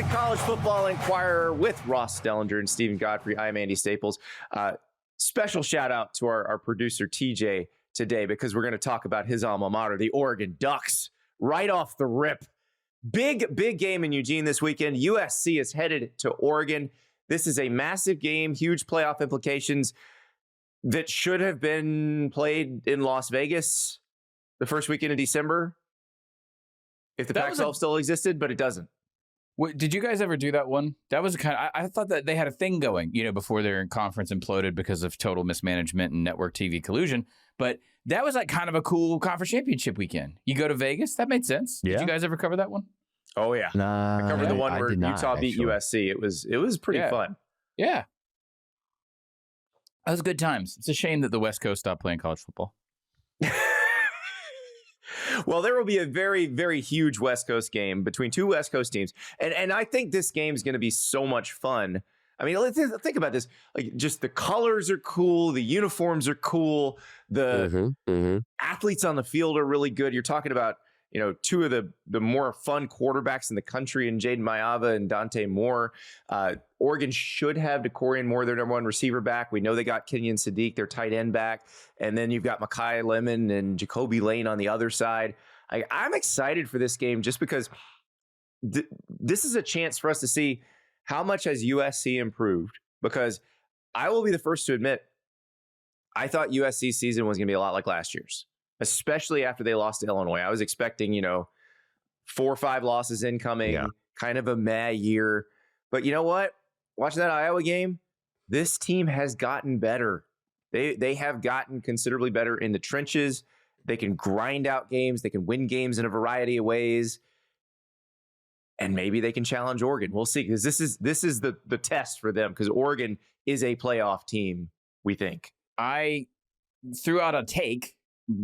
the College Football Enquirer with Ross Dellenger and Steven Godfrey. I'm Andy Staples. Special shout out to our producer TJ today, because we're going to talk about his alma mater, the Oregon Ducks, right off the rip. Big game in Eugene this weekend. USC is headed to Oregon. This is a massive game, huge playoff implications that should have been played in Las Vegas the first weekend of December if the Pac-12 still existed, but it doesn't. Did you guys ever do that one? That was I thought that they had a thing going, before their conference imploded because of total mismanagement and network TV collusion. But that was like kind of a cool conference championship weekend. You go to Vegas, that made sense. Yeah. Did you guys ever cover that one? Oh yeah, I covered the one where Utah beat USC. It was pretty fun. Yeah, that was good times. It's a shame that the West Coast stopped playing college football. Well, there will be a very, very huge West Coast game between two West Coast teams. And I think this game is going to be so much fun. I mean, let's think about this. Like, just the colors are cool. The uniforms are cool. The athletes on the field are really good. You're talking about, two of the more fun quarterbacks in the country, in Jaden Mayava and Dante Moore. Oregon should have Decorian Moore, their number one receiver, back. We know they got Kenyon Sadiq, their tight end, back. And then you've got Mekhi Lemon and Jacoby Lane on the other side. I'm excited for this game just because this is a chance for us to see how much has USC improved. Because I will be the first to admit, I thought USC's season was going to be a lot like last year's, especially after they lost to Illinois. I was expecting, 4 or 5 losses incoming, kind of a meh year. But you know what? Watching that Iowa game, this team has gotten better. They have gotten considerably better in the trenches. They can grind out games. They can win games in a variety of ways. And maybe they can challenge Oregon. We'll see, because this is the test for them, because Oregon is a playoff team, we think. I threw out a take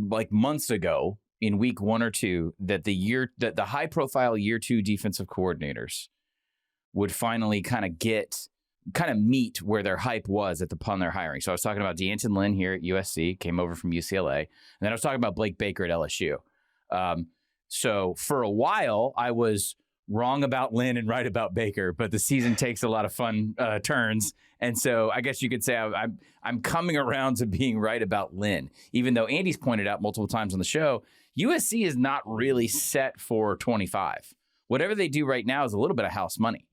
like months ago in week 1 or 2 that the high profile year 2 defensive coordinators would finally kind of meet where their hype was upon their hiring. So I was talking about D'Anton Lynn here at USC, came over from UCLA. And then I was talking about Blake Baker at LSU. So for a while, I was wrong about Lynn and right about Baker, but the season takes a lot of fun turns. And so I guess you could say I'm coming around to being right about Lynn, even though Andy's pointed out multiple times on the show, USC is not really set for 25. Whatever they do right now is a little bit of house money.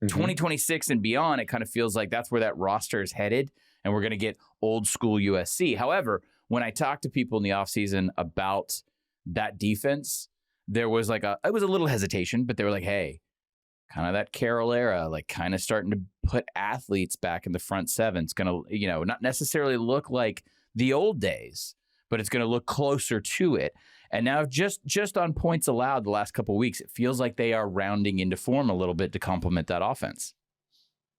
2026 and beyond, it kind of feels like that's where that roster is headed, and we're going to get old school USC. However, when I talk to people in the offseason about that defense, there was it was a little hesitation, but they were like, hey, kind of that Carroll era, like kind of starting to put athletes back in the front seven. It's going to, not necessarily look like the old days, but it's going to look closer to it. And now just on points allowed the last couple of weeks, it feels like they are rounding into form a little bit to complement that offense.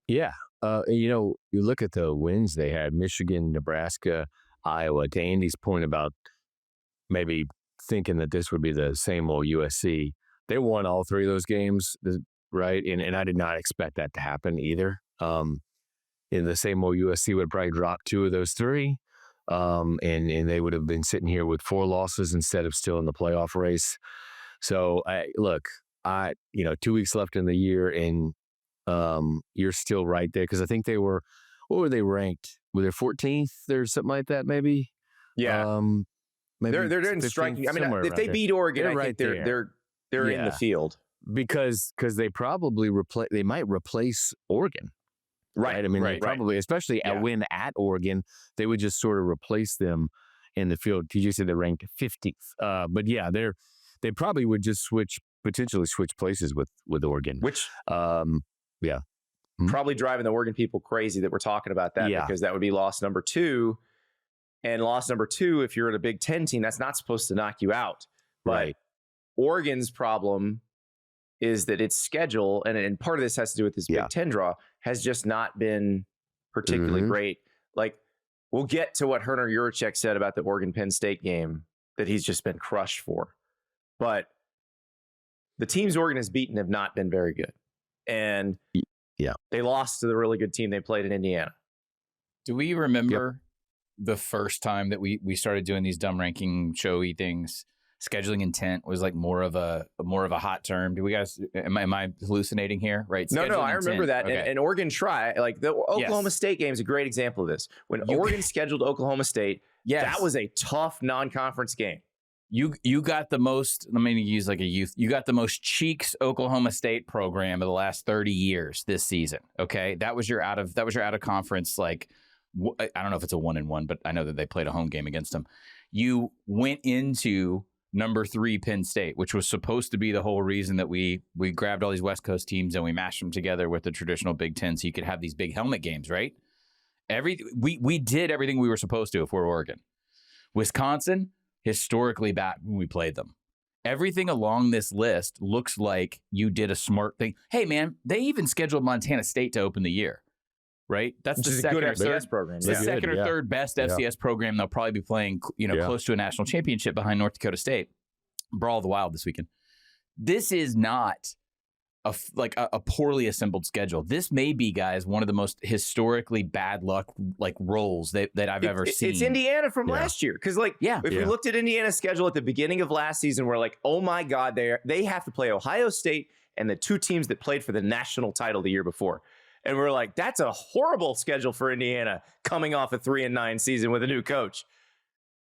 Yeah. You look at the wins they had, Michigan, Nebraska, Iowa, to Andy's point about maybe thinking that this would be the same old USC. They won all 3 of those games, right? And I did not expect that to happen either. In the same old USC would probably drop 2 of those 3. And they would have been sitting here with 4 losses instead of still in the playoff race. So 2 weeks left in the year, and you're still right there, because I think they were, what were they ranked? Were they 14th or something like that? Maybe. Yeah. Maybe they're in striking. I mean, if they beat Oregon, I think they're in the field, because they probably they might replace Oregon. Right. I mean, they probably, especially at win at Oregon, they would just sort of replace them in the field. TJ said they're ranked 50th. But yeah, they probably would just potentially switch places with Oregon. Which, probably driving the Oregon people crazy that we're talking about that, because that would be loss number 2. And loss number 2, if you're at a Big Ten team, that's not supposed to knock you out. But Oregon's problem is that its schedule, and part of this has to do with this Big Ten draw, has just not been particularly great. Like, we'll get to what Herner Juracek said about the Oregon-Penn State game that he's just been crushed for. But the teams Oregon has beaten have not been very good. And they lost to the really good team they played in Indiana. Do we remember the first time that we started doing these dumb ranking showy things? scheduling intent was like more of a hot term. Do we guys? Am I hallucinating here? Right? No, Scheduling I remember intent. that. Okay. And Oregon like the Oklahoma Yes. State game is a great example of this. When Oregon scheduled Oklahoma State, Yes. that was a tough non-conference game. You got the most. Let me use like a youth. You got the most cheeks Oklahoma State program of the last 30 years this season. Okay, that was your out of conference. Like, I don't know if it's a 1-1, but I know that they played a home game against them. You went into number 3 Penn State, which was supposed to be the whole reason that we grabbed all these West Coast teams and we mashed them together with the traditional Big Ten, so you could have these big helmet games, right? We did everything we were supposed to if we're Oregon. Wisconsin, historically bad when we played them. Everything along this list looks like you did a smart thing. Hey, man, they even scheduled Montana State to open the year, right? That's the second or third program. the second or third best FCS program. They'll probably be playing, close to a national championship behind North Dakota State. Brawl of the Wild this weekend. This is not a poorly assembled schedule. This may be, guys, one of the most historically bad luck rolls that I've ever seen. It's Indiana from last year. Because if we looked at Indiana's schedule at the beginning of last season, we're like, oh my God, they have to play Ohio State and the 2 teams that played for the national title the year before. And we're like, that's a horrible schedule for Indiana coming off a 3-9 season with a new coach.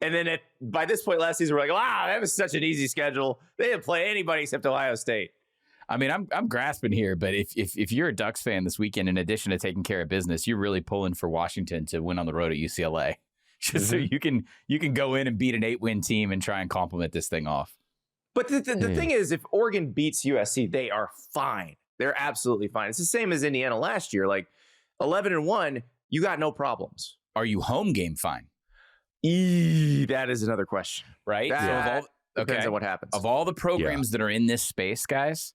And then by this point last season, we're like, wow, that was such an easy schedule. They didn't play anybody except Ohio State. I mean, I'm grasping here, but if you're a Ducks fan this weekend, in addition to taking care of business, you're really pulling for Washington to win on the road at UCLA, just so you can go in and beat an 8-win team and try and compliment this thing off. But the thing is, if Oregon beats USC, they are fine. They're absolutely fine. It's the same as Indiana last year. Like 11-1, you got no problems. Are you home game fine? That is another question, right? That depends on what happens. Of all the programs that are in this space, guys,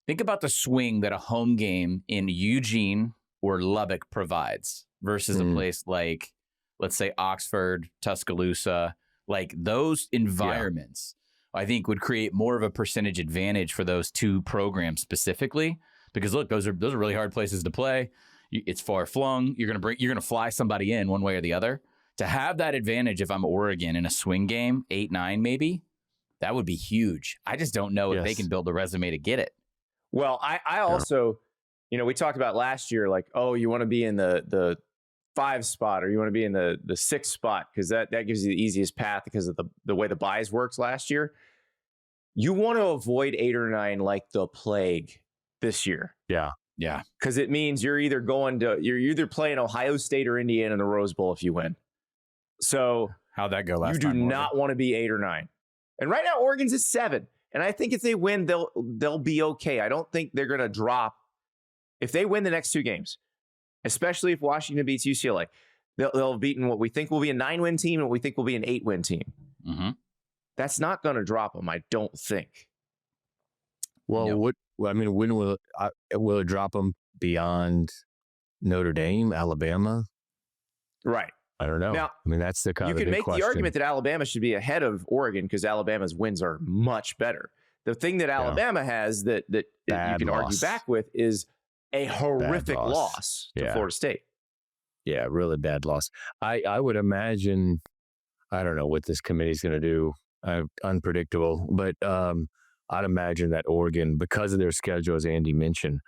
think about the swing that a home game in Eugene or Lubbock provides versus a place like, let's say, Oxford, Tuscaloosa. Like those environments, I think, would create more of a percentage advantage for those 2 programs specifically. Because look, those are really hard places to play. It's far flung. You're gonna fly somebody in one way or the other. To have that advantage, if I'm Oregon in a swing game, 8-9 maybe, that would be huge. I just don't know if they can build a resume to get it. Well, I also, we talked about last year, like, oh, you want to be in the 5 spot or you want to be in the 6 spot because that gives you the easiest path because of the way the buys works last year. You want to avoid 8 or 9 like the plague this year. Yeah. Because it means you're either playing Ohio State or Indiana in the Rose Bowl if you win. So how'd that go last you time? do not want to be 8 or 9. And right now, Oregon's at 7. And I think if they win, they'll be okay. I don't think they're going to drop. If they win the next 2 games, especially if Washington beats UCLA, they'll have beaten what we think will be a 9-win team and what we think will be an 8-win team. Mm-hmm. That's not going to drop them, I don't think. Well, when will it drop them beyond Notre Dame, Alabama? Right. I don't know. Now, that's the kind of you the can big make question. the argument that Alabama should be ahead of Oregon because Alabama's wins are much better. The thing that Alabama has that you can argue back with is a horrific loss to Florida State. Yeah, really bad loss. I would imagine, I don't know what this committee's going to do. Unpredictable, but I'd imagine that Oregon, because of their schedule, as Andy mentioned,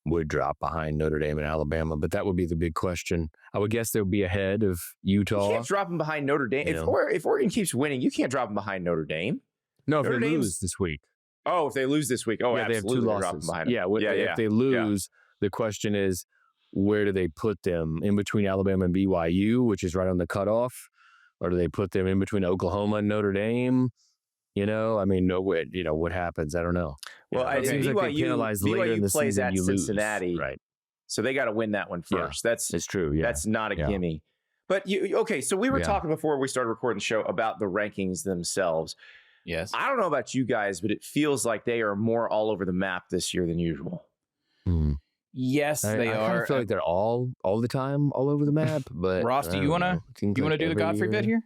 would drop behind Notre Dame and Alabama. But that would be the big question. I would guess they'll be ahead of Utah. You can't drop them behind Notre Dame. If Oregon keeps winning, you can't drop them behind Notre Dame. No, if they lose this week. Oh, if they lose this week. Oh, yeah, absolutely. They have 2 losses. If they lose, the question is, where do they put them? In between Alabama and BYU, which is right on the cutoff? Or do they put them in between Oklahoma and Notre Dame? What happens? I don't know. Well, it seems like they penalize later in the plays season, at you Cincinnati, lose. Right? So they got to win that one first. Yeah, it's true. Yeah, that's not a gimme. But so we were talking before we started recording the show about the rankings themselves. Yes. I don't know about you guys, but it feels like they are more all over the map this year than usual. Yes, they are. I feel like they're all the time all over the map. But Ross, do you want to do the Godfrey bit here?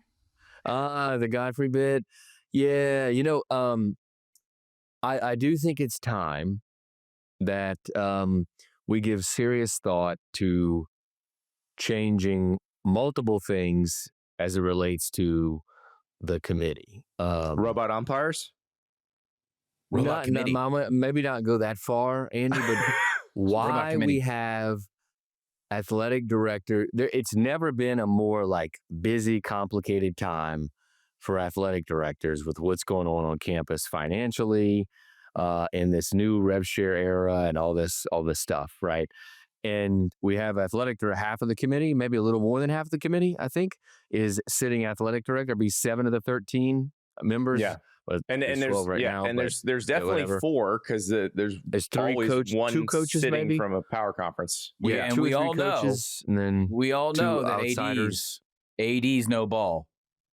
The Godfrey bit. Yeah, I do think it's time that we give serious thought to changing multiple things as it relates to the committee. Robot umpires? Maybe not go that far, Andy, but why we have athletic director, it's never been a more like busy, complicated time for athletic directors with what's going on campus financially, in this new rev share era and all this stuff, right? And we have athletic director, half of the committee, maybe a little more than half of the committee, I think, is sitting athletic director. It'd be 7 of the 13 members. Yeah. And there's right now, and there's definitely 4 because there's three always one 2 coaches sitting maybe? from a power conference. And we all coaches, and then we all know that outsiders. ADs know ball.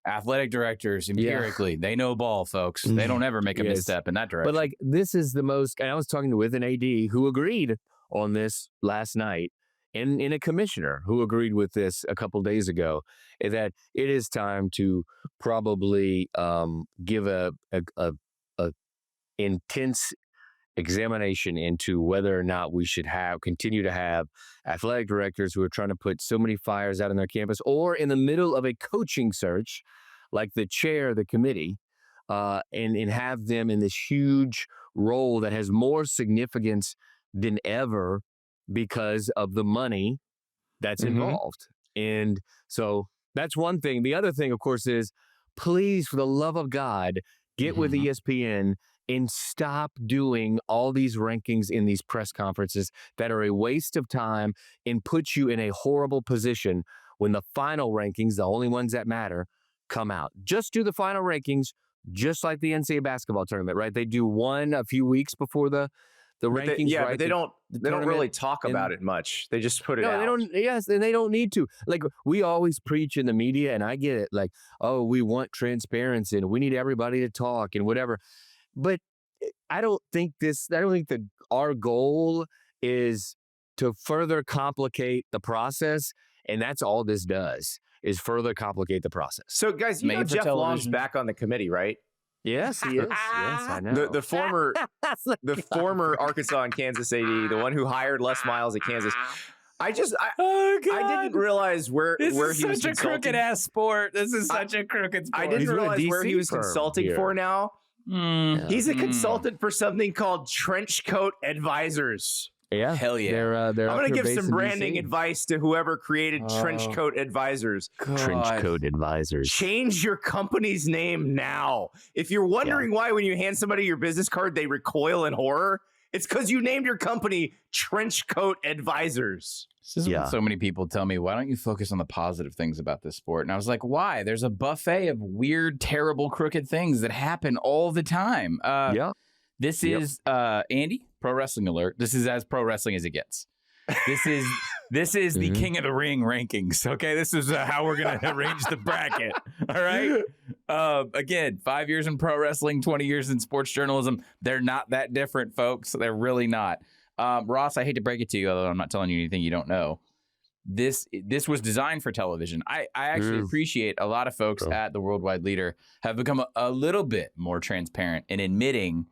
Athletic directors, empirically, they know ball, folks. They don't ever make a misstep in that direction. But like, this is the most, and I was talking with an AD who agreed on this last night, and in a commissioner who agreed with this a couple days ago, that it is time to probably give a intense examination into whether or not we should continue to have athletic directors who are trying to put so many fires out on their campus, or in the middle of a coaching search, like the chair of the committee, and have them in this huge role that has more significance than ever because of the money that's involved. And so that's one thing. The other thing, of course, is please, for the love of God, get with ESPN and stop doing all these rankings in these press conferences that are a waste of time and put you in a horrible position when the final rankings, the only ones that matter, come out. Just do the final rankings, just like the NCAA basketball tournament, right? They do one a few weeks before the rankings, right? But they don't really talk about it much. They just put it out. They don't. Yes, and they don't need to. Like, we always preach in the media, and I get it. Like, oh, we want transparency, and we need everybody to talk, and whatever. But I don't think that our goal is to further complicate the process, and that's all this does, is further complicate the process. So, guys, you know Jeff Long's back on the committee, right? Yes, he is. Yes, I know. The former Arkansas and Kansas AD, the one who hired Les Miles at Kansas. I didn't realize where he was consulting. This is such a crooked ass sport. This is such a crooked sport. I didn't realize where he was consulting for now. He's a consultant for something called Trench Coat Advisors. Yeah, hell yeah. They're I'm going to give some branding advice to whoever created Trench Coat Advisors. Trench Coat Advisors. Change your company's name now. If you're wondering why when you hand somebody your business card, they recoil in horror, it's because you named your company Trench Coat Advisors. This is when so many people tell me, why don't you focus on the positive things about this sport? And I was like, why? There's a buffet of weird, terrible, crooked things that happen all the time. This is Andy, pro wrestling alert. This is as pro wrestling as it gets. This is the King of the Ring rankings. Okay, this is how we're gonna arrange the bracket. All right. Again, 5 years in pro wrestling, 20 years in sports journalism. They're not that different, folks. They're really not. Ross, I hate to break it to you, although I'm not telling you anything you don't know. This was designed for television. I actually appreciate a lot of folks at the Worldwide Leader have become a little bit more transparent in admitting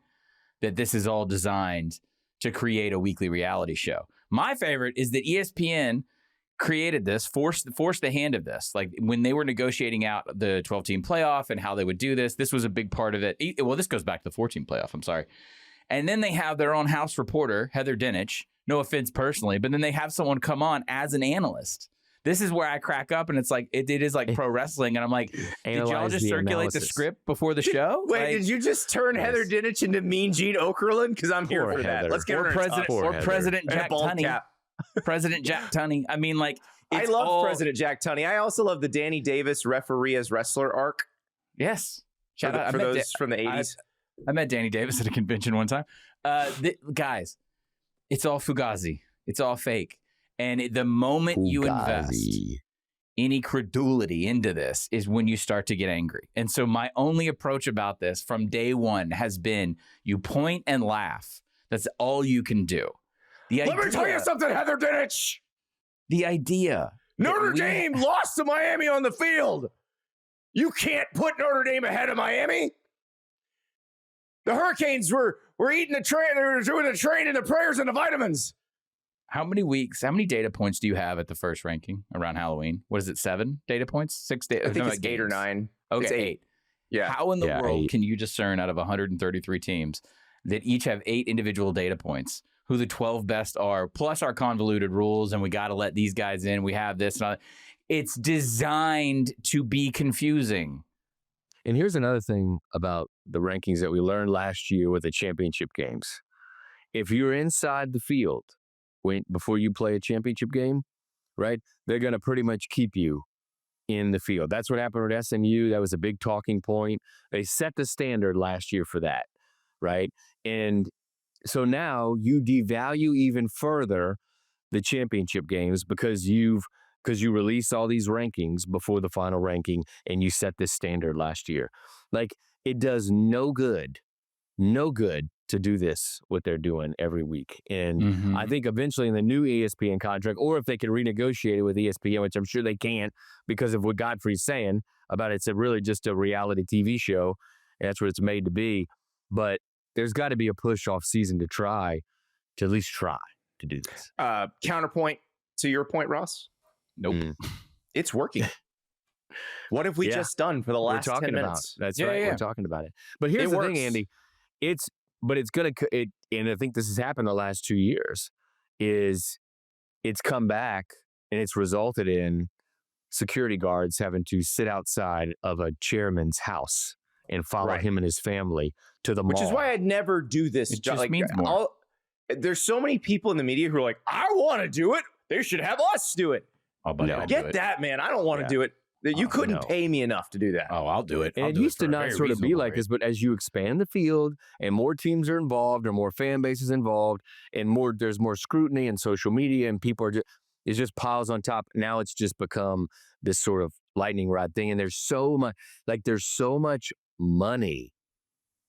that this is all designed to create a weekly reality show. My favorite is that ESPN created this, forced the hand of this. Like, when they were negotiating out the 12-team playoff and how they would do this was a big part of it. Well, this goes back to the 14 playoff, I'm sorry. And then they have their own house reporter, Heather Dinich, no offense personally, but then they have someone come on as an analyst. This is where I crack up, and it's like, it is like pro wrestling. And I'm like, did y'all just circulate the script before the show? Wait, did you just turn Heather Dinich into Mean Gene Okerlund? Because I'm here for that. Let's get her President Jack Tunney. President Jack Tunney. I mean, like, I love President Jack Tunney. I also love the Danny Davis referee as wrestler arc. Yes. Shout out for those from the 80s. I met Danny Davis at a convention one time. Guys, it's all fugazi. It's all fake. And the moment you invest any credulity into this is when you start to get angry. And so my only approach about this from day one has been, you point and laugh. That's all you can do. Let me tell you something, Heather Dinich. The idea. Notre Dame lost to Miami on the field. You can't put Notre Dame ahead of Miami. The Hurricanes were eating the train. They were doing the train and the prayers and the vitamins. How many data points do you have at the first ranking around Halloween? What is it, 7 data points? 6 data? I think it's 8 or 9. Okay, it's 8. Yeah. How in the world 8. can you discern out of 133 teams that each have 8 individual data points, who the 12 best are, plus our convoluted rules, and we got to let these guys in. We have this. And it's designed to be confusing. And here's another thing about the rankings that we learned last year with the championship games. If you're inside the field before you play a championship game, right, they're going to pretty much keep you in the field. That's what happened with SMU. That was a big talking point. They set the standard last year for that, right? And so now you devalue even further the championship games because you release all these rankings before the final ranking and you set this standard last year. Like, it does no good to do this, what they're doing every week. And I think eventually in the new ESPN contract, or if they can renegotiate it with ESPN, which I'm sure they can't because of what Godfrey's saying about it's really just a reality TV show. And that's what it's made to be. But there's got to be a push off season to at least try to do this. Counterpoint to your point, Ross. Nope. It's working. What have we just done for the last 10 minutes? That's right. We're talking about it. But here's the thing, Andy. And I think this has happened the last 2 years, is it's come back and it's resulted in security guards having to sit outside of a chairman's house and follow him and his family to the mall. Which is why I'd never do this. It just means more. There's so many people in the media who are like, I want to do it. They should have us do it. Oh, buddy, I'll get do it. that, man. I don't want to do it. You couldn't pay me enough to do that. Oh, I'll do it. And it used to not sort of be like this, but as you expand the field and more teams are involved or more fan bases involved and there's more scrutiny and social media and people it's just piles on top. Now it's just become this sort of lightning rod thing. And there's so much money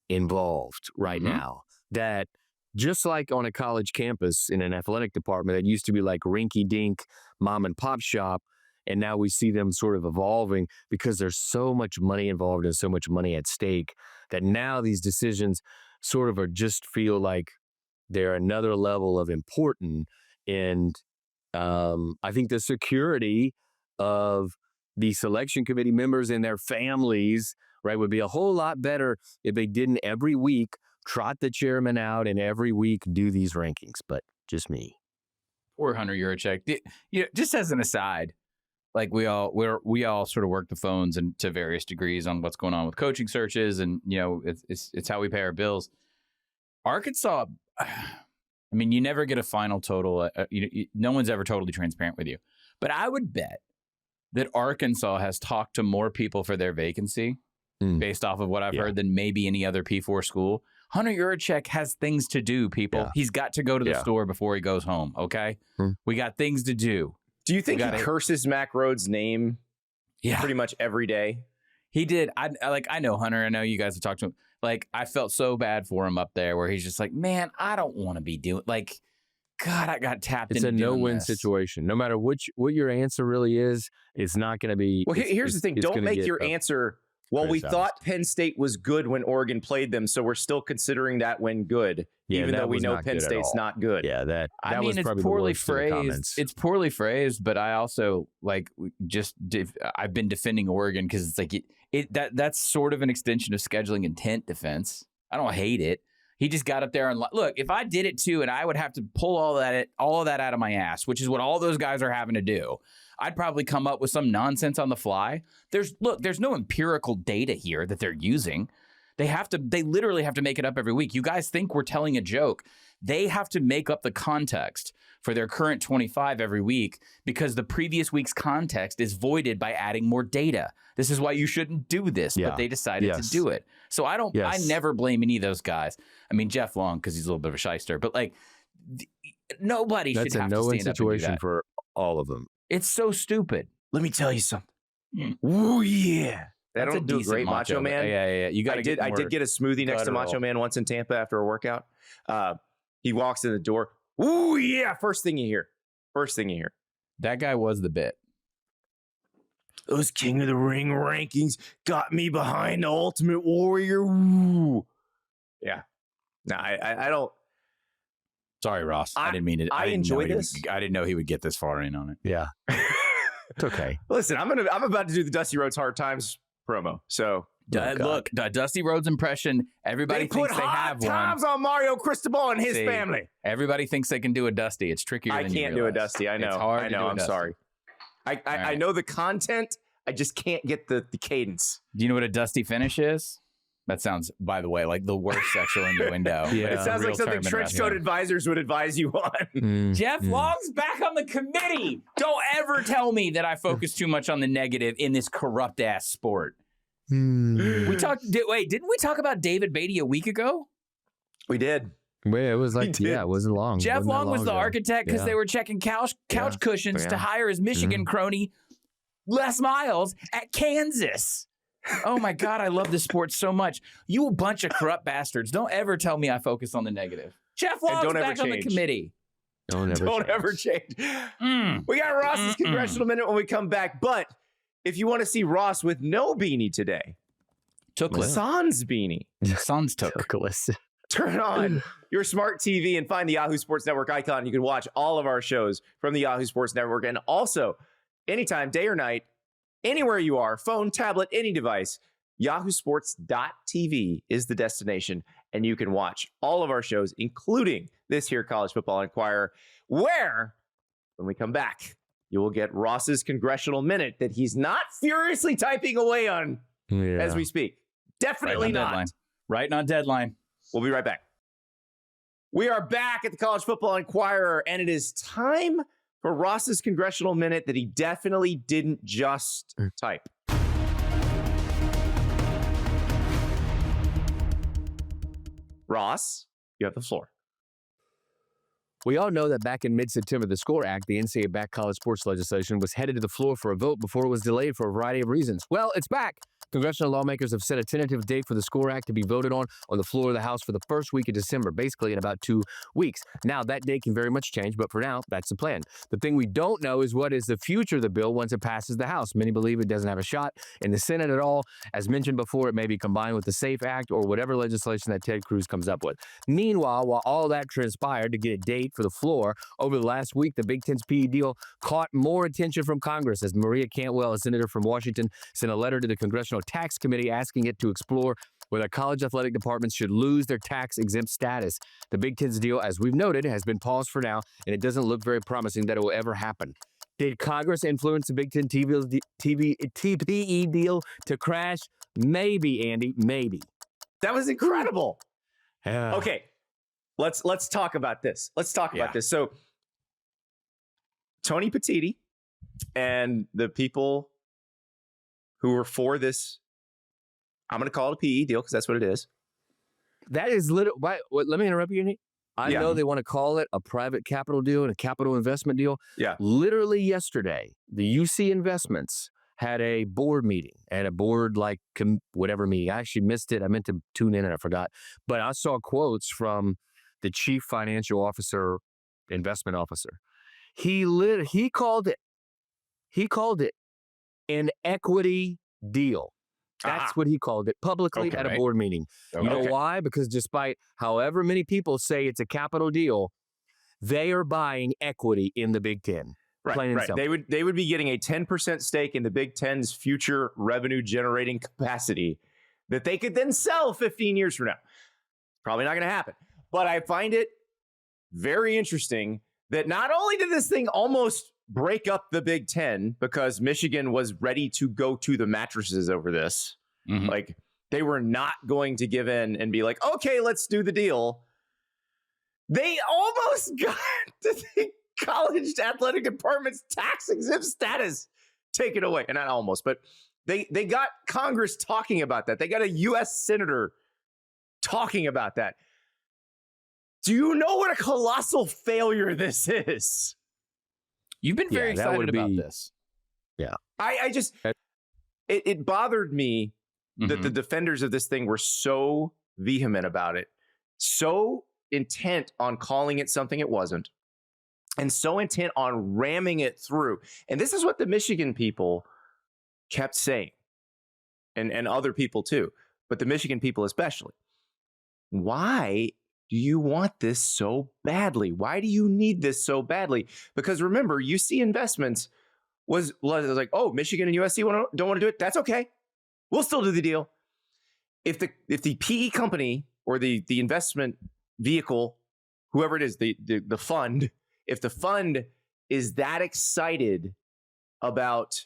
involved right now that just like on a college campus in an athletic department that used to be like rinky-dink mom and pop shop, and now we see them sort of evolving because there's so much money involved and so much money at stake that now these decisions sort of just feel like they're another level of important. And I think the security of the selection committee members and their families, right, would be a whole lot better if they didn't every week trot the chairman out and every week do these rankings. But just me. Poor Hunter Yurachek. Just as an aside, like we all sort of work the phones and to various degrees on what's going on with coaching searches, and it's how we pay our bills. Arkansas, I mean, you never get a final total. No one's ever totally transparent with you, but I would bet that Arkansas has talked to more people for their vacancy, based off of what I've heard, than maybe any other P4 school. Hunter Yurachek has things to do, people. Yeah. He's got to go to the store before he goes home. Okay, we got things to do. Do you think he curses Mac Rhodes' name pretty much every day? He did. I know Hunter. I know you guys have talked to him. Like, I felt so bad for him up there where he's just like, man, I don't want to be doing, like, God, I got tapped into It's a no-win situation. No matter what your answer really is, it's not going to be. Well, here's the thing. Don't make your answer, well, we thought Penn State was good when Oregon played them, so we're still considering that win good, even though we know Penn State's not good. Yeah, that I mean, was probably it's poorly the worst phrased. It's poorly phrased, but I also I've been defending Oregon because it's like that's sort of an extension of scheduling intent defense. I don't hate it. He just got up there and look, if I did it too, and I would have to pull all of that out of my ass, which is what all those guys are having to do, I'd probably come up with some nonsense on the fly. There's no empirical data here that they're using. They literally have to make it up every week. You guys think we're telling a joke. They have to make up the context for their current 25 every week because the previous week's context is voided by adding more data. This is why you shouldn't do this, but they decided to do it. So I never blame any of those guys. I mean, Jeff Long, because he's a little bit of a shyster, but like nobody should have to stand up and do that. That's a no-win situation for all of them. It's so stupid. Let me tell you something. Ooh, yeah. That's a do great Macho Man. Yeah. You got. I did get a smoothie next to Macho Man once in Tampa after a workout. He walks in the door. Ooh, yeah. First thing you hear. That guy was the bit. Those King of the Ring rankings got me behind the Ultimate Warrior. Ooh. Yeah. No, I don't. Sorry, Ross. I didn't mean it. I enjoy this. I didn't know he would get this far in on it. Yeah. It's okay. Listen, I'm about to do the Dusty Rhodes Hard Times promo. So Look, Dusty Rhodes impression. Everybody thinks they have one. Times on Mario Cristobal and his family. Everybody thinks they can do a Dusty. It's trickier than you realize. I can't do a Dusty. I know. It's hard to do I'm sorry. I know the content. I just can't get the cadence. Do you know what a Dusty finish is? That sounds, by the way, like the worst sexual innuendo. It sounds like something trench-coat advisors would advise you on. Jeff Long's back on the committee. Don't ever tell me that I focus too much on the negative in this corrupt-ass sport. We talked. Didn't we talk about David Beatty a week ago? We did. Well, it was like, it wasn't long. Jeff Long was the architect because they were checking couch cushions to hire his Michigan crony, Les Miles, at Kansas. Oh my God, I love this sport so much. You a bunch of corrupt bastards. Don't ever tell me I focus on the negative. Jeff Long's back on the committee. Don't ever change. We got Ross's Congressional Minute when we come back. But if you want to see Ross with no beanie today, Sans beanie. Sans took. Turn on your smart TV and find the Yahoo Sports Network icon. You can watch all of our shows from the Yahoo Sports Network. And also, anytime, day or night, anywhere you are, phone, tablet, any device, yahoosports.tv is the destination. And you can watch all of our shows, including this here College Football Enquirer, where, when we come back, you will get Ross's Congressional Minute that he's not furiously typing away on as we speak. Definitely not. Right on deadline. We'll be right back. We are back at the College Football Enquirer, and it is time for Ross's Congressional Minute that he definitely didn't just type. Ross, you have the floor. We all know that back in mid-September, the SCORE Act, the NCAA-backed college sports legislation, was headed to the floor for a vote before it was delayed for a variety of reasons. Well, it's back. Congressional lawmakers have set a tentative date for the SCORE Act to be voted on the floor of the House for the first week of December, basically in about 2 weeks. Now, that date can very much change, but for now, that's the plan. The thing we don't know is what is the future of the bill once it passes the House. Many believe it doesn't have a shot in the Senate at all. As mentioned before, it may be combined with the SAFE Act or whatever legislation that Ted Cruz comes up with. Meanwhile, while all that transpired to get a date for the floor, over the last week, the Big Ten's PE deal caught more attention from Congress as Maria Cantwell, a senator from Washington, sent a letter to the Congressional Tax Committee asking it to explore whether college athletic departments should lose their tax-exempt status. The Big Ten's deal, as we've noted, has been paused for now, and it doesn't look very promising that it will ever happen. Did Congress influence the Big Ten TPE deal to crash? Maybe, Andy, maybe. That was incredible. Okay, let's talk about this. Let's talk about this. So, Tony Petitti and the people who were for this, I'm going to call it a PE deal because that's what it is. That is literally, let me interrupt you, Andy. I know they want to call it a private capital deal and a capital investment deal. Yeah. Literally yesterday, the UC Investments had a board meeting and a board whatever meeting. I actually missed it. I meant to tune in and I forgot. But I saw quotes from the chief financial officer, investment officer. He called it an equity deal. That's what he called it publicly at a board meeting. You know why? Because despite however many people say it's a capital deal, they are buying equity in the Big Ten. Right. They would be getting a 10% stake in the Big Ten's future revenue generating capacity that they could then sell 15 years from now. Probably not going to happen. But I find it very interesting that not only did this thing almost break up the Big Ten because Michigan was ready to go to the mattresses over this. Like they were not going to give in and be like, okay, let's do the deal. They almost got the college athletic department's tax exempt status taken away. And not almost, but they got Congress talking about that. They got a U.S. senator talking about that. Do you know what a colossal failure this is? You've been very excited about this. Yeah. I just, it bothered me that the defenders of this thing were so vehement about it, so intent on calling it something it wasn't, and so intent on ramming it through. And this is what the Michigan people kept saying, and other people too, but the Michigan people especially. Why do you want this so badly? Why do you need this so badly? Because remember, UC Investments was like, oh, Michigan and USC don't want to do it. That's okay. We'll still do the deal. if the PE company or the investment vehicle, whoever it is, the fund, if the fund is that excited about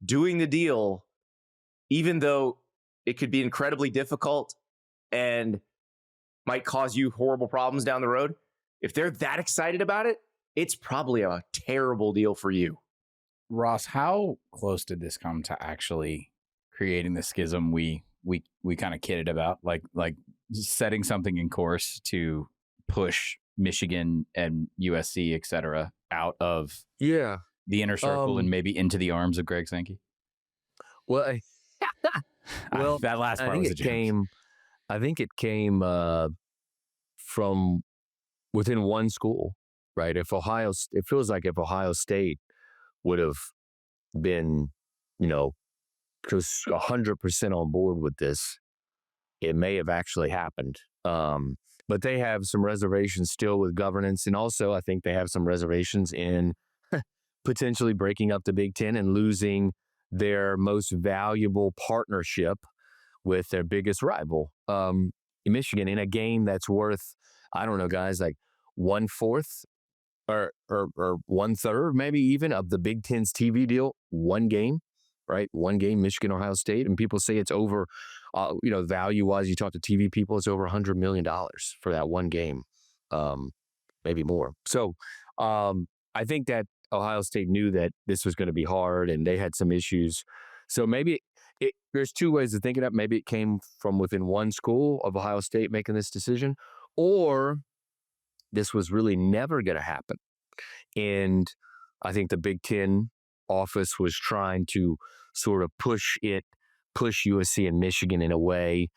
doing the deal, even though it could be incredibly difficult and might cause you horrible problems down the road, if they're that excited about it, it's probably a terrible deal for you. Ross, how close did this come to actually creating the schism we kind of kidded about, like setting something in course to push Michigan and USC, et cetera, out of the inner circle and maybe into the arms of Greg Sankey? Well, that last part was a joke. I think it came from within one school, right? It feels like if Ohio State would have been, just 100% on board with this, it may have actually happened. But they have some reservations still with governance. And also, I think they have some reservations in potentially breaking up the Big Ten and losing their most valuable partnership with their biggest rival, Michigan, in a game that's worth, I don't know, guys, like 1/4 or 1/3, maybe even, of the Big Ten's TV deal. One game, right? One game, Michigan, Ohio State. And people say it's over, value-wise, you talk to TV people, it's over $100 million for that one game, maybe more. So I think that Ohio State knew that this was going to be hard and they had some issues. So maybe there's two ways of thinking of it. Maybe it came from within one school of Ohio State making this decision, or this was really never going to happen. And I think the Big Ten office was trying to sort of push USC and Michigan in a way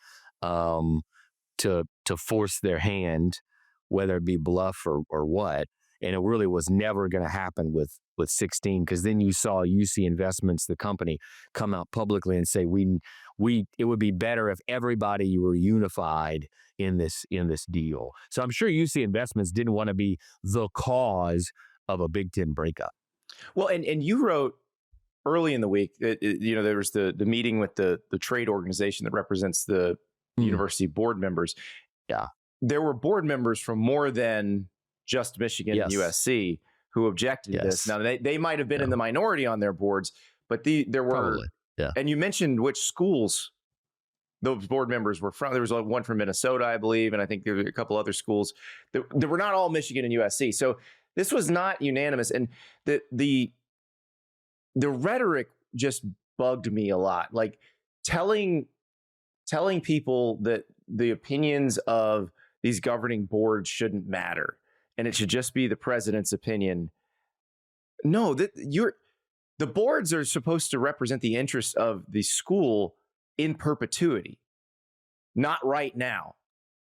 to force their hand, whether it be bluff or what. And it really was never going to happen with 16, because then you saw UC Investments, the company, come out publicly and say it would be better if everybody were unified in this deal. So I'm sure UC Investments didn't want to be the cause of a Big Ten breakup. Well, and you wrote early in the week that there was the meeting with the trade organization that represents the university board members. Yeah, there were board members from more than just Michigan and USC who objected to this. Now, they might have been in the minority on their boards, but there were. Probably. Yeah. And you mentioned which schools those board members were from. There was one from Minnesota, I believe, and I think there were a couple other schools that were not all Michigan and USC. So this was not unanimous. And the rhetoric just bugged me a lot. Like telling people that the opinions of these governing boards shouldn't matter and it should just be the president's opinion. No, the boards are supposed to represent the interests of the school in perpetuity, not right now.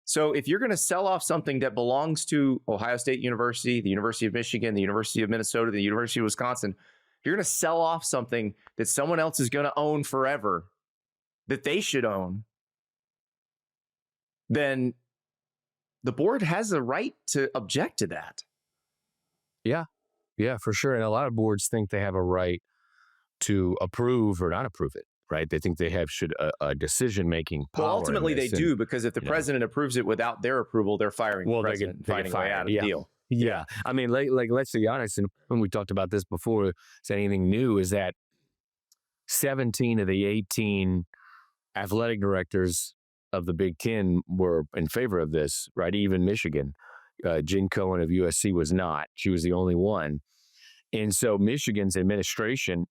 So if you're going to sell off something that belongs to Ohio State University, the University of Michigan, the University of Minnesota, the University of Wisconsin, if you're going to sell off something that someone else is going to own forever, that they should own, then the board has a right to object to that. Yeah, for sure. And a lot of boards think they have a right to approve or not approve it, right? They think they have a decision-making power. Well, ultimately they do, because if the president approves it without their approval, they're firing the president and finding a way out of the deal. Yeah. I mean, like let's be honest, and when we talked about this before, is anything new, is that 17 of the 18 athletic directors of the Big Ten were in favor of this, right? Even Michigan. Jen Cohen of USC was not. She was the only one. And so Michigan's administration,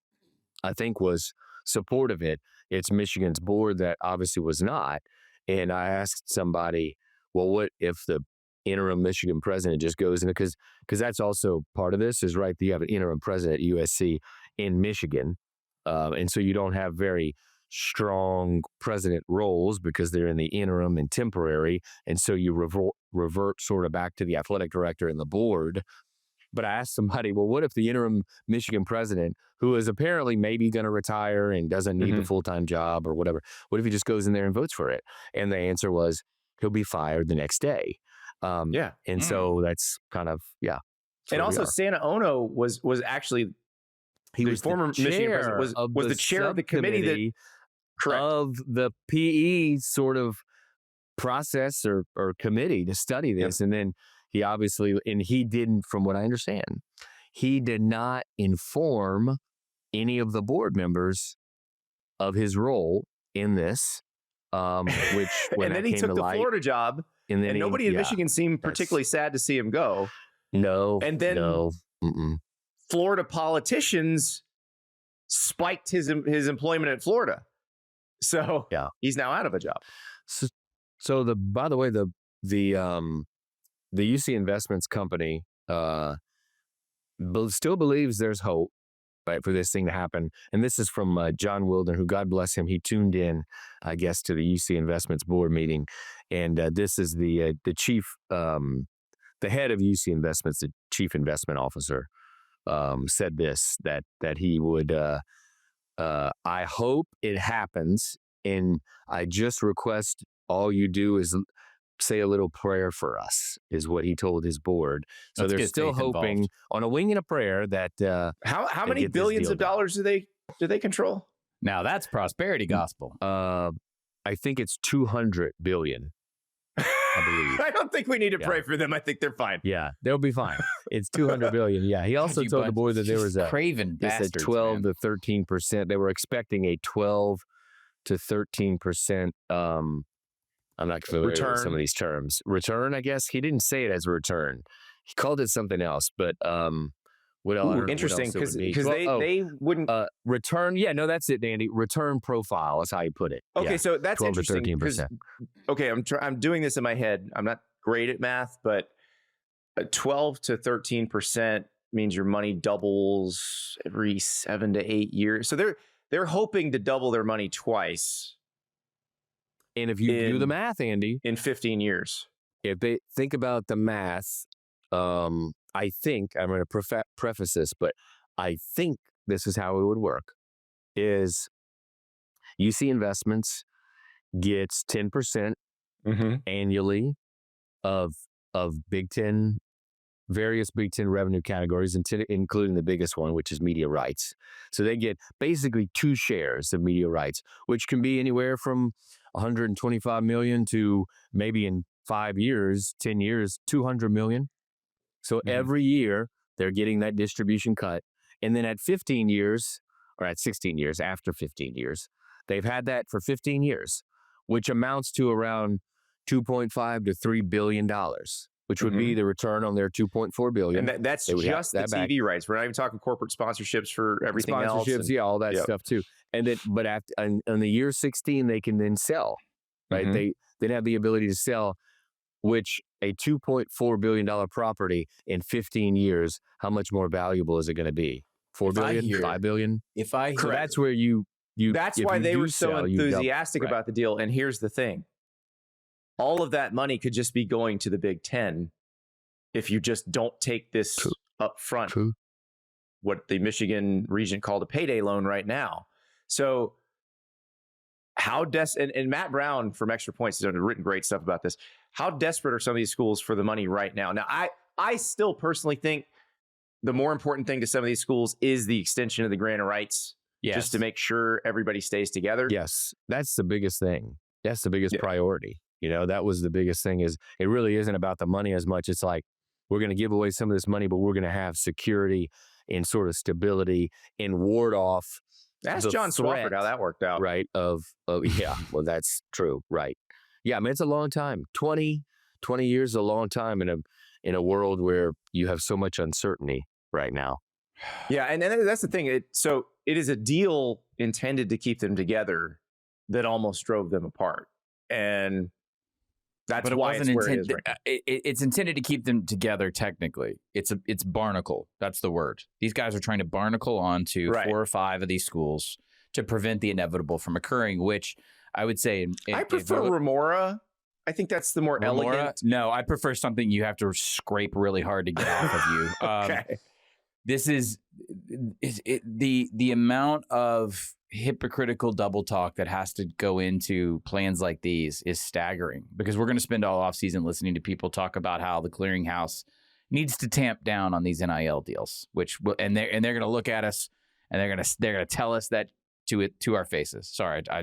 I think, was supportive of it. It's Michigan's board that obviously was not. And I asked somebody, well, what if the interim Michigan president just goes in? Because that's also part of this is, right, you have an interim president at USC in Michigan. And so you don't have very strong president roles because they're in the interim and temporary. And so you revert sort of back to the athletic director and the board. But I asked somebody, well, what if the interim Michigan president, who is apparently maybe going to retire and doesn't need the full-time job or whatever, what if he just goes in there and votes for it? And the answer was, he'll be fired the next day. And so that's kind of, And also Santa Ono was actually, he was former Michigan president was the chair of the committee Correct. of the PE sort of process or committee to study this. And then he didn't, from what I understand, he did not inform any of the board members of his role in this, which when and then he took the Florida job, and nobody in Michigan seemed particularly sad to see him go. No. And then Florida politicians spiked his employment at Florida. So he's now out of a job. So by the way, the UC Investments company still believes there's hope, right, for this thing to happen. And this is from John Wilden, who, God bless him, he tuned in, I guess, to the UC Investments board meeting. And this is the chief, the head of UC Investments, the chief investment officer, said this, that he would, I hope it happens. And I just request all you do is say a little prayer for us, is what he told his board. So they're still hoping on a wing and a prayer that how many billions of dollars do they control? Now that's prosperity gospel. I think it's 200 billion. I believe. I don't think we need to pray for them. I think they're fine. Yeah, they'll be fine. It's 200 billion. Yeah, he also told the board that there was a craven bastards, 12 to 13%. They were expecting a 12 to 13%. I'm not familiar with some of these terms. Return, I guess. He didn't say it as a return. He called it something else. But what else? Interesting, because they wouldn't return. Yeah, no, that's it, Andy. Return profile is how you put it. Okay, yeah. so that's 12 interesting. to 13%. Okay, I'm doing this in my head. I'm not great at math, but 12 to 13% means your money doubles every 7 to 8 years. So they're hoping to double their money twice. And if you do the math, Andy, in 15 years, if they think about the math, I think I'm going to preface this, but I think this is how it would work: is UC Investments gets 10% annually of Big Ten, various Big Ten revenue categories, including the biggest one, which is media rights. So they get basically 2 shares of media rights, which can be anywhere from 125 million to maybe in 5 years, 10 years, 200 million. So every year they're getting that distribution cut. And then at 15 years, or at 16 years, after 15 years, they've had that for 15 years, which amounts to around $2.5 to $3 billion, which would be the return on their $2.4 billion. And that's just the TV rights. We're not even talking corporate sponsorships for everything else. Sponsorships, all that stuff too. And then, but in the year 16, they can then sell, right? They have the ability to sell, which a $2.4 billion property in 15 years, how much more valuable is it going to be? 4 billion, 5 billion? So that's where that's why they were so enthusiastic about the deal. And here's the thing. All of that money could just be going to the Big Ten if you just don't take this up front, what the Michigan Regent called a payday loan right now. So and Matt Brown from Extra Points has written great stuff about this. How desperate are some of these schools for the money right now? Now, I still personally think the more important thing to some of these schools is the extension of the grant of rights, just to make sure everybody stays together. Yes, that's the biggest thing. That's the biggest priority. You know, that was the biggest thing. Is it really isn't about the money as much. It's like, we're going to give away some of this money, but we're going to have security and sort of stability and ward off. Ask John Swafford how that worked out. Right. Well, that's true. Right. Yeah. I mean, it's a long time. 20 years is a long time in a world where you have so much uncertainty right now. Yeah. And that's the thing. So it is a deal intended to keep them together that almost drove them apart. And that's why it's where it is right now. It's intended to keep them together. Technically, it's barnacle. That's the word. These guys are trying to barnacle onto 4 or 5 of these schools to prevent the inevitable from occurring. Which I would say, I prefer remora. I think that's the more elegant. No, I prefer something you have to scrape really hard to get off of you. Okay. This is the amount of hypocritical double talk that has to go into plans like these is staggering, because we're going to spend all offseason listening to people talk about how the clearinghouse needs to tamp down on these NIL deals, and they're going to look at us and they're going to tell us that to our faces. Sorry, I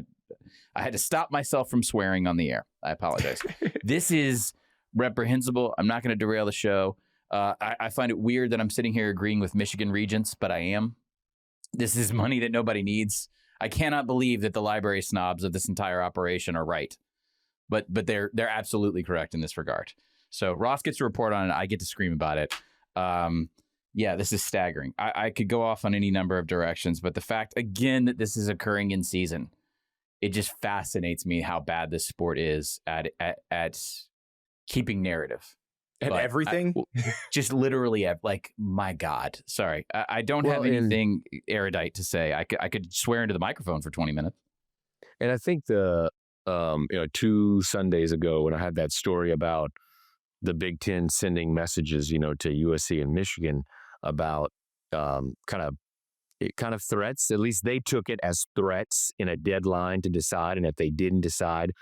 I had to stop myself from swearing on the air. I apologize. This is reprehensible. I'm not going to derail the show. I find it weird that I'm sitting here agreeing with Michigan Regents, but I am. This is money that nobody needs. I cannot believe that the library snobs of this entire operation are right, but they're absolutely correct in this regard. So Ross gets to report on it. I get to scream about it. Yeah, this is staggering. I could go off on any number of directions, but the fact, again, that this is occurring in season, it just fascinates me how bad this sport is at keeping narrative. And everything? Just literally, like, my God. Sorry. I don't have anything erudite to say. I could swear into the microphone for 20 minutes. And I think 2 Sundays ago when I had that story about the Big Ten sending messages, to USC and Michigan about kind of threats. At least they took it as threats in a deadline to decide. And if they didn't decide,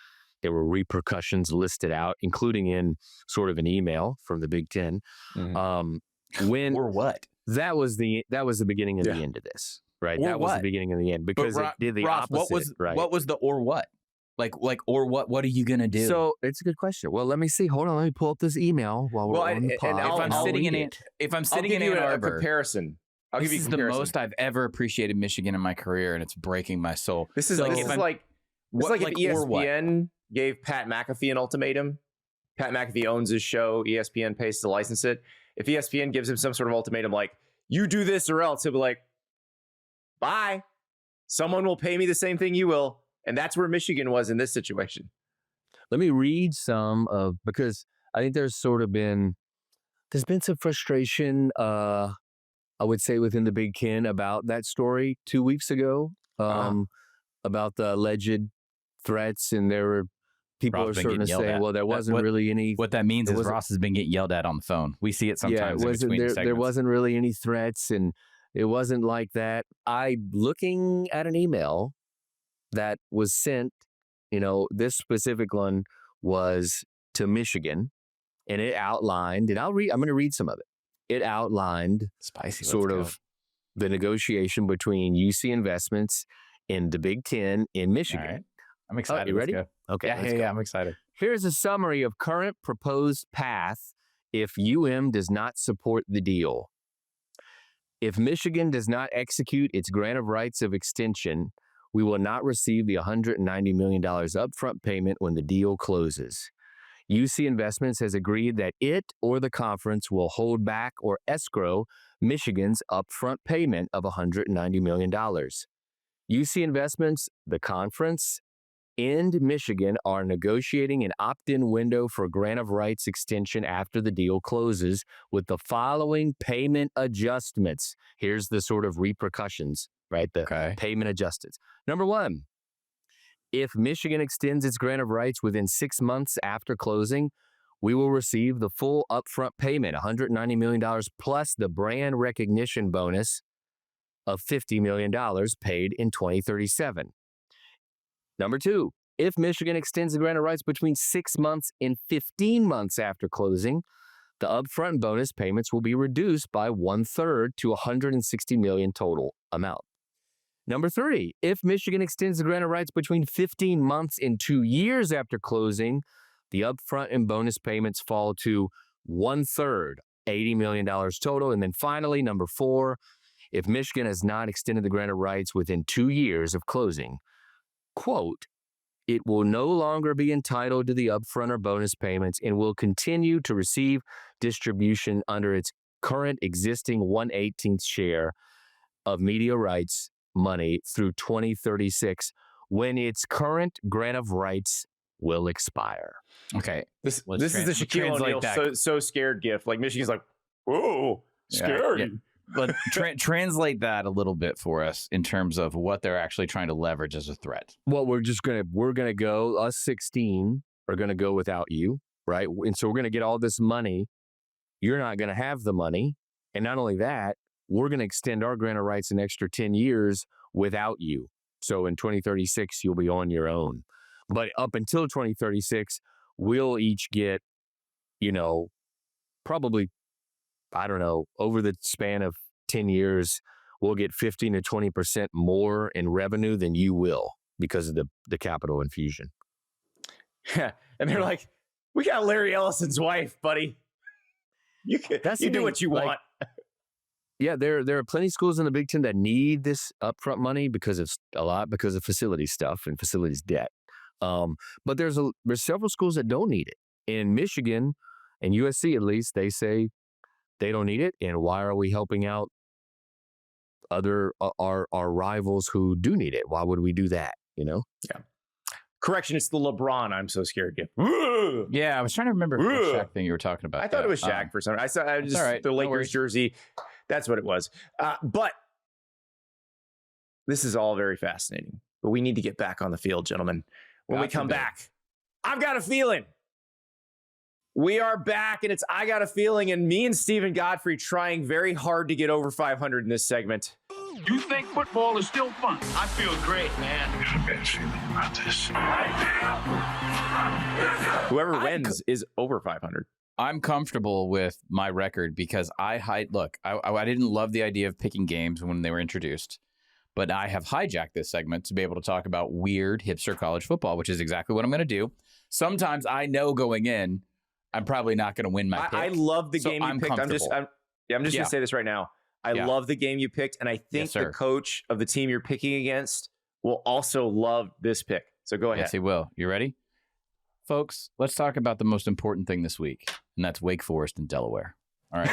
there were repercussions listed out, including in sort of an email from the Big Ten. When or what? That was the beginning of the end of this, right? Or that was what? the beginning of the end because it did the Ross, opposite. What was the or what? Like or what? What are you gonna do? So it's a good question. Well, let me see. Hold on, let me pull up this email while we're on the pod. If I'm sitting in Ann Arbor, comparison. I'll give you this a is the comparison. most I've ever appreciated Michigan in my career, and it's breaking my soul. This is like if ESPN gave Pat McAfee an ultimatum. Pat McAfee owns his show. ESPN pays to license it. If ESPN gives him some sort of ultimatum like, you do this or else, he'll be like, bye. Someone will pay me the same thing you will. And that's where Michigan was in this situation. Let me read some because I think there's been some frustration, I would say, within the Big Ten about that story 2 weeks ago, about the alleged threats. And there were people Ross are starting to say, well, there wasn't really any. What that means is Ross has been getting yelled at on the phone. We see it sometimes in between segments. There wasn't really any threats, and it wasn't like that. Looking at an email that was sent, this specific one was to Michigan, and it outlined, and I'm going to read some of it. It outlined spicy sort of the negotiation between UC Investments and the Big Ten in Michigan. All right. I'm excited. You ready? Okay. Yeah, I'm excited. Here's a summary of current proposed path if UM does not support the deal. If Michigan does not execute its grant of rights of extension, we will not receive the $190 million upfront payment when the deal closes. UC Investments has agreed that it or the conference will hold back or escrow Michigan's upfront payment of $190 million. UC Investments, the conference, and Michigan are negotiating an opt-in window for grant of rights extension after the deal closes with the following payment adjustments. Here's the sort of repercussions, right? The payment adjustments. Number one, if Michigan extends its grant of rights within 6 months after closing, we will receive the full upfront payment, $190 million, plus the brand recognition bonus of $50 million paid in 2037. Number two, if Michigan extends the grant of rights between 6 months and 15 months after closing, the upfront bonus payments will be reduced by 1/3 to $160 million total amount. Number three, if Michigan extends the grant of rights between 15 months and 2 years after closing, the upfront and bonus payments fall to 1/3, $80 million total. And then finally, number four, if Michigan has not extended the grant of rights within 2 years of closing, quote, it will no longer be entitled to the upfront or bonus payments and will continue to receive distribution under its current existing 1/18 share of media rights money through 2036 when its current grant of rights will expire. Okay. This is the Shaquille O'Neal so scared gif. Like Michigan's like, whoa, scary. Yeah. But translate that a little bit for us in terms of what they're actually trying to leverage as a threat. Well, we're gonna go, us 16 are gonna go without you, right? And so we're gonna get all this money. You're not gonna have the money. And not only that, we're gonna extend our grant of rights an extra 10 years without you. So in 2036, you'll be on your own. But up until 2036, we'll each get, probably, I don't know, over the span of 10 years, we'll get 15 to 20% more in revenue than you will. because of the capital infusion. And they're like, we got Larry Ellison's wife, buddy. You do what you want. Yeah, there are plenty of schools in the Big Ten that need this upfront money because of facility stuff and facilities debt. But there's several schools that don't need it. In Michigan and USC, at least, they say they don't need it. And why are we helping out our rivals who do need it? Why would we do that? Yeah. Correction, it's the LeBron I'm so scared of. Yeah, I was trying to remember the Shaq thing you were talking about. I thought it was Shaq for some reason. I just right. The Lakers jersey. That's what it was. But this is all very fascinating. But we need to get back on the field, gentlemen. When we come back, I've got a feeling. We are back, and it's I got a feeling, and me and Steven Godfrey trying very hard to get over 500 in this segment. You think football is still fun? I feel great, man. I got a bad feeling about this. Whoever wins is over 500. I'm comfortable with my record because I didn't love the idea of picking games when they were introduced, but I have hijacked this segment to be able to talk about weird hipster college football, which is exactly what I'm going to do. Sometimes I know going in, I'm probably not going to win my pick. I love the game you picked. I'm just going to say this right now. I love the game you picked, and I think the coach of the team you're picking against will also love this pick. So go ahead. Yes, he will. You ready? Folks, let's talk about the most important thing this week, and that's Wake Forest and Delaware. All right?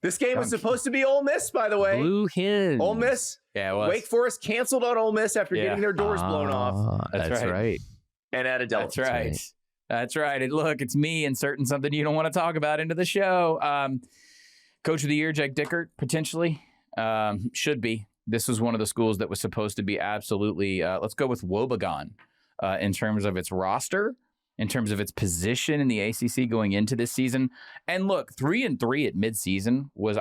This game was supposed to be Ole Miss, by the way. Blue Hen. Ole Miss. Yeah, it was. Wake Forest canceled on Ole Miss after getting their doors blown off. That's right. And added Delaware. That's right. That's right. And look, it's me inserting something you don't want to talk about into the show. Coach of the Year, Jake Dickert, potentially. Should be. This was one of the schools that was supposed to be absolutely, let's go with woebegone in terms of its roster, in terms of its position in the ACC going into this season. And look, 3-3 at midseason was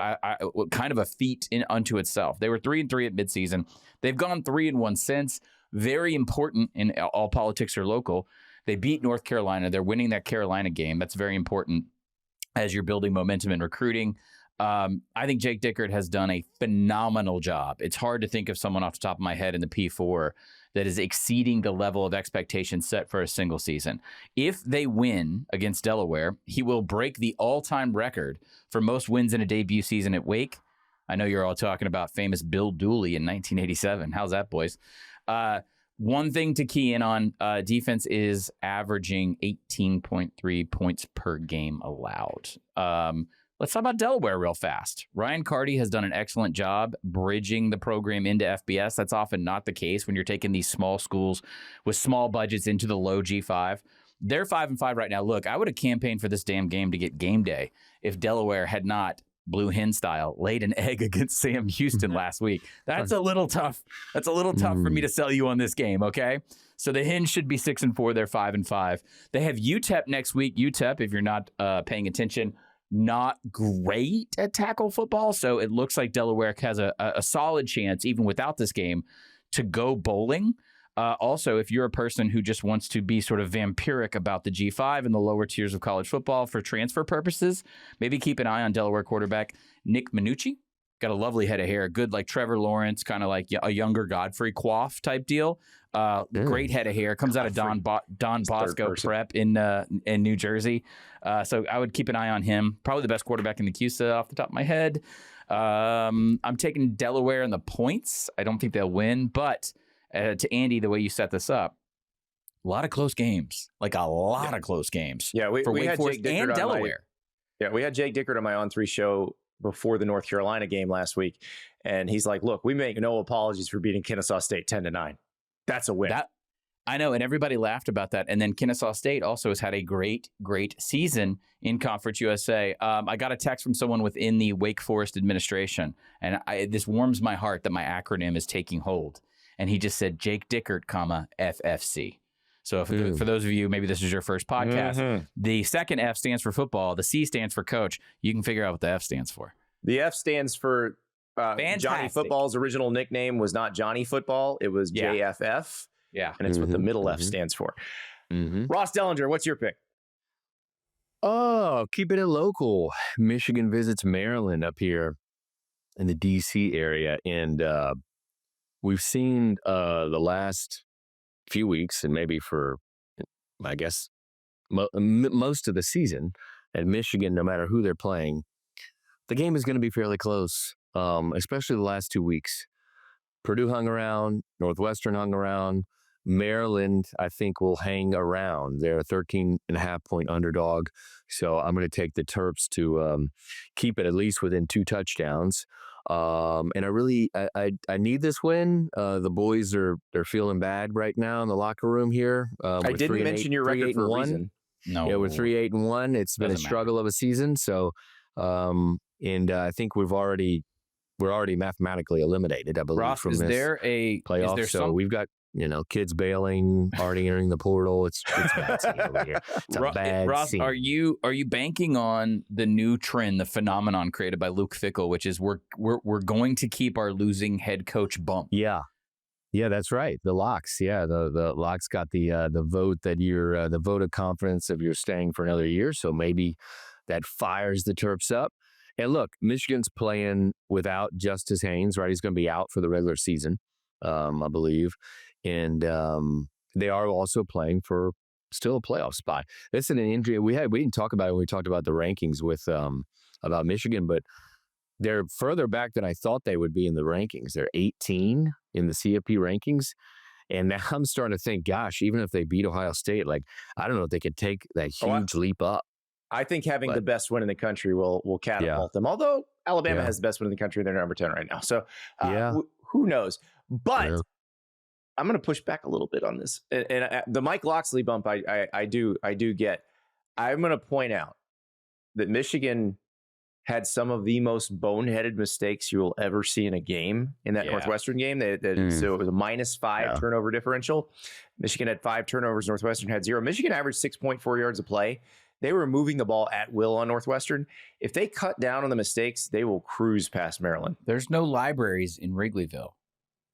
kind of a feat unto itself. They were 3-3 at midseason. They've gone 3-1 since. Very important in all politics are local. They beat North Carolina. They're winning that Carolina game. That's very important as you're building momentum in recruiting. I think Jake Dickert has done a phenomenal job. It's hard to think of someone off the top of my head in the P4 that is exceeding the level of expectation set for a single season. If they win against Delaware, he will break the all-time record for most wins in a debut season at Wake. I know you're all talking about famous Bill Dooley in 1987. How's that, boys? One thing to key in on, defense is averaging 18.3 points per game allowed. Let's talk about Delaware real fast. Ryan Carty has done an excellent job bridging the program into FBS. That's often not the case when you're taking these small schools with small budgets into the low G5. They're 5-5 right now. Look, I would have campaigned for this damn game to get game day if Delaware had not, Blue Hen style, laid an egg against Sam Houston last week. That's a little tough. That's a little tough for me to sell you on this game, okay? So the Hens should be 6-4. They're 5-5. They have UTEP next week. UTEP, if you're not paying attention, not great at tackle football. So it looks like Delaware has a solid chance, even without this game, to go bowling. Also, if you're a person who just wants to be sort of vampiric about the G5 and the lower tiers of college football for transfer purposes, maybe keep an eye on Delaware quarterback Nick Minucci. Got a lovely head of hair, good like Trevor Lawrence, kind of like a younger Godfrey Quaff type deal. Great head of hair, comes out of Don Bosco Prep in New Jersey. So I would keep an eye on him. Probably the best quarterback in the CUSA off the top of my head. I'm taking Delaware in the points. I don't think they'll win, but to Andy, the way you set this up, a lot of close games, like a lot of close games. Yeah, for we Wake had Forest Jake Dickert and Delaware. We had Jake Dickert on my On3 show before the North Carolina game last week, and he's like, "Look, we make no apologies for beating Kennesaw State 10-9. That's a win." I know, and everybody laughed about that. And then Kennesaw State also has had a great season in Conference USA. I got a text from someone within the Wake Forest administration, and this warms my heart that my acronym is taking hold. And he just said Jake Dickert, FFC. So for those of you, maybe this is your first podcast, the second F stands for football. The C stands for coach. You can figure out what the F stands for. The F stands for Johnny Football's original nickname was not Johnny Football. It was JFF. Yeah. And it's what the middle F stands for. Ross Dellenger, what's your pick? Oh, keeping it local. Michigan visits Maryland up here in the D.C. area. And we've seen the last few weeks, and maybe for, I guess, most of the season at Michigan, no matter who they're playing, the game is going to be fairly close, especially the last 2 weeks. Purdue hung around, Northwestern hung around, Maryland, I think, will hang around. They're a 13.5-point underdog, so I'm going to take the Terps to keep it at least within 2 touchdowns. And I need this win. The boys they're feeling bad right now in the locker room here. I didn't mention your record for a reason. No, Yeah, we're 3-8-1. It's been a struggle of a season. So, I think we're already mathematically eliminated, I believe, Ross, from is this there a playoff. Is there so we've got kids bailing, already entering the portal. It's bad scene over here. It's a bad Ross, scene. are you banking on the new trend, the phenomenon created by Luke Fickell, which is we're going to keep our losing head coach bump? Yeah, that's right. The locks. Yeah, the locks got the vote that you're the vote of confidence of you're staying for another year. So maybe that fires the Terps up. And look, Michigan's playing without Justice Haynes, right? He's going to be out for the regular season, I believe. And they are also playing for still a playoff spot. This is an injury we didn't talk about it when we talked about the rankings with about Michigan, but they're further back than I thought they would be in the rankings. They're 18 in the CFP rankings. And now I'm starting to think, gosh, even if they beat Ohio State, like, I don't know if they could take that huge leap up. I think having the best win in the country will catapult them. Although Alabama has the best win in the country, they're number 10 right now. So who knows? But I'm going to push back a little bit on this. And the Mike Locksley bump, I do get. I'm going to point out that Michigan had some of the most boneheaded mistakes you will ever see in a game in that Northwestern game. So it was a -5 turnover differential. Michigan had 5 turnovers. Northwestern had 0. Michigan averaged 6.4 yards a play. They were moving the ball at will on Northwestern. If they cut down on the mistakes, they will cruise past Maryland. There's no libraries in Wrigleyville.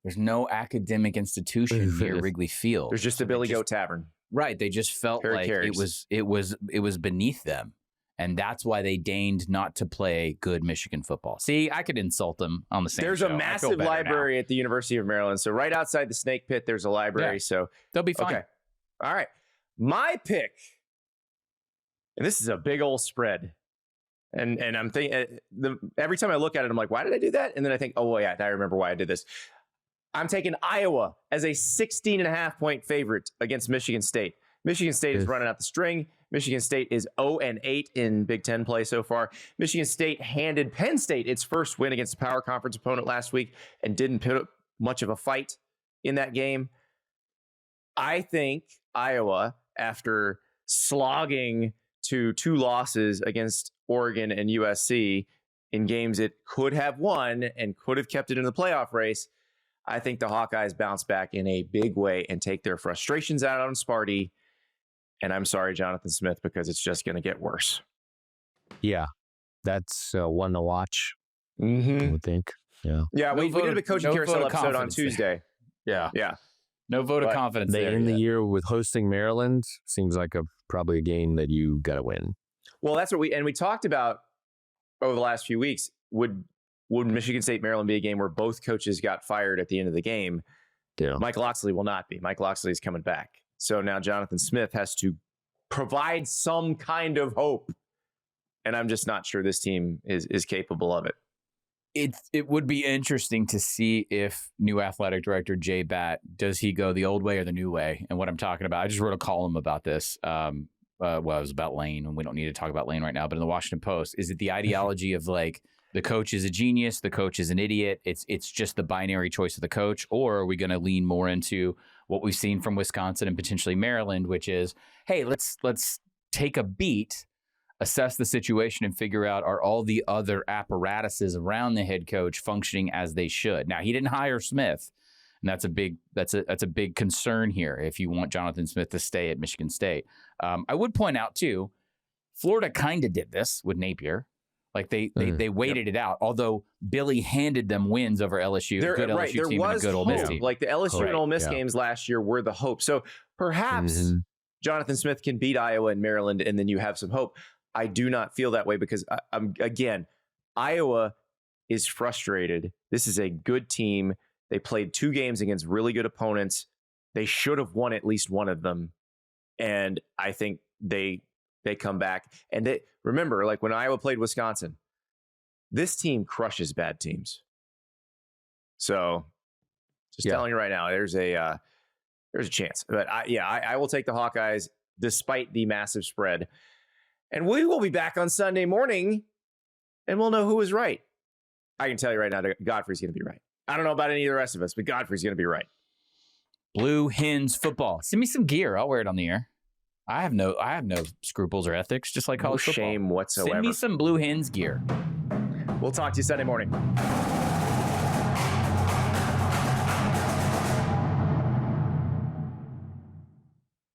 There's no academic institution near Wrigley Field. There's just a Billy Goat Tavern. Right. They just felt like it was beneath them. And that's why they deigned not to play good Michigan football. See, I could insult them on the same There's show. a massive library at the University of Maryland. So right outside the Snake Pit, there's a library. So they'll be fine. Okay. All right. My pick. And this is a big old spread. And I'm thinking, every time I look at it, I'm like, why did I do that? And then I think, oh, well, yeah, I remember why I did this. I'm taking Iowa as a 16.5-point favorite against Michigan State. Michigan State is running out the string. Michigan State is 0-8 in Big Ten play so far. Michigan State handed Penn State its first win against a power conference opponent last week and didn't put up much of a fight in that game. I think Iowa, after slogging to 2 losses against Oregon and USC in games it could have won and could have kept it in the playoff race, I think the Hawkeyes bounce back in a big way and take their frustrations out on Sparty. And I'm sorry, Jonathan Smith, because it's just going to get worse. Yeah, that's one to watch, I would think. Yeah. Yeah, we did a coaching carousel episode on Tuesday. Yeah. Yeah. No vote of confidence They there end yet. the year with hosting Maryland. Seems like probably a game that you got to win. Well, that's what we talked about over the last few weeks. Would Michigan State Maryland be a game where both coaches got fired at the end of the game? Yeah. Mike Locksley will not be. Mike Locksley is coming back. So now Jonathan Smith has to provide some kind of hope. And I'm just not sure this team is capable of it. It would be interesting to see if new athletic director Jay Batt, does he go the old way or the new way? And what I'm talking about, I just wrote a column about this. It was about Lane, and we don't need to talk about Lane right now, but in the Washington Post, is it the ideology of like the coach is a genius, the coach is an idiot, it's just the binary choice of the coach, or are we going to lean more into what we've seen from Wisconsin and potentially Maryland, which is, hey, let's take a beat, assess the situation, and figure out, are all the other apparatuses around the head coach functioning as they should? Now, he didn't hire Smith, and that's a big concern here if you want Jonathan Smith to stay at Michigan State. I would point out too, Florida kind of did this with Napier. Like they waited it out, although Billy handed them wins over LSU, good LSU team and a good Ole Miss team. Like the LSU and Ole Miss games last year were the hope. So perhaps Jonathan Smith can beat Iowa and Maryland, and then you have some hope. I do not feel that way because, again, Iowa is frustrated. This is a good team. They played 2 games against really good opponents. They should have won at least one of them. And I think they come back. And remember, like when Iowa played Wisconsin, this team crushes bad teams. So just telling you right now, there's a chance. But I will take the Hawkeyes despite the massive spread. And we will be back on Sunday morning, and we'll know who was right. I can tell you right now, Godfrey's going to be right. I don't know about any of the rest of us, but Godfrey's going to be right. Blue Hens football. Send me some gear. I'll wear it on the air. I have no scruples or ethics, just like college football. No shame whatsoever. Send me some Blue Hens gear. We'll talk to you Sunday morning.